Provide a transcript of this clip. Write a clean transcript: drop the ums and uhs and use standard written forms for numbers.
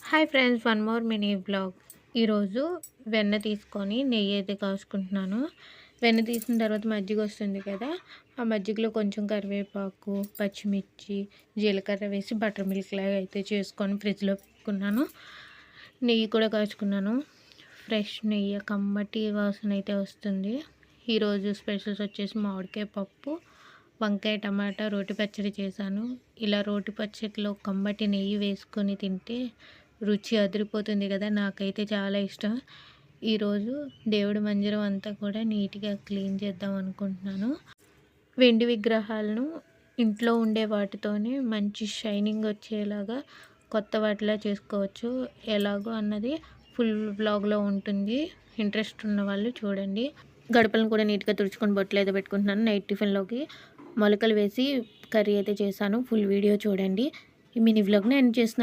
Hi friends, one more mini vlog. ఈరోజు వెన్న తీసుకొని నెయ్యి అయితే కాచుకుంటున్నాను. వెన్న తీసిన తర్వాత మజ్జిగ వస్తుంది కదా, ఆ మజ్జిగలో కొంచెం కరివేపాకు, పచ్చిమిర్చి, జీలకర్ర వేసి బటర్ మిల్క్ లాగా అయితే చేసుకొని ఫ్రిడ్జ్లో పెట్టుకున్నాను. నెయ్యి కూడా కాచుకున్నాను. ఫ్రెష్ నెయ్యి, కమ్మటి వాసన అయితే వస్తుంది. ఈరోజు స్పెషల్స్ వచ్చేసి మామిడికాయ పప్పు, వంకాయ టమాటా రోటి పచ్చడి చేశాను. ఇలా రోటి పచ్చడిలో కమ్మటి నెయ్యి వేసుకొని తింటే రుచి అదిరిపోతుంది కదా, నాకైతే చాలా ఇష్టం. ఈరోజు దేవుడి మందిరం అంతా కూడా నీట్గా క్లీన్ చేద్దాం అనుకుంటున్నాను. వెండి విగ్రహాలను ఇంట్లో ఉండే వాటితోనే మంచి షైనింగ్ వచ్చేలాగా కొత్త వాటిలా చేసుకోవచ్చు. ఎలాగో అన్నది ఫుల్ వ్లాగ్లో ఉంటుంది. ఇంట్రెస్ట్ ఉన్న వాళ్ళు చూడండి. గడపలను కూడా నీట్గా తుడుచుకొని బొట్లు అయితే పెట్టుకుంటున్నాను. నైట్ టిఫిన్లోకి మొలకలు వేసి కర్రీ అయితే చేశాను. ఫుల్ వీడియో చూడండి. ఈ మినీ వ్లాగ్ని ఎండ్ చేస్తున్నాను.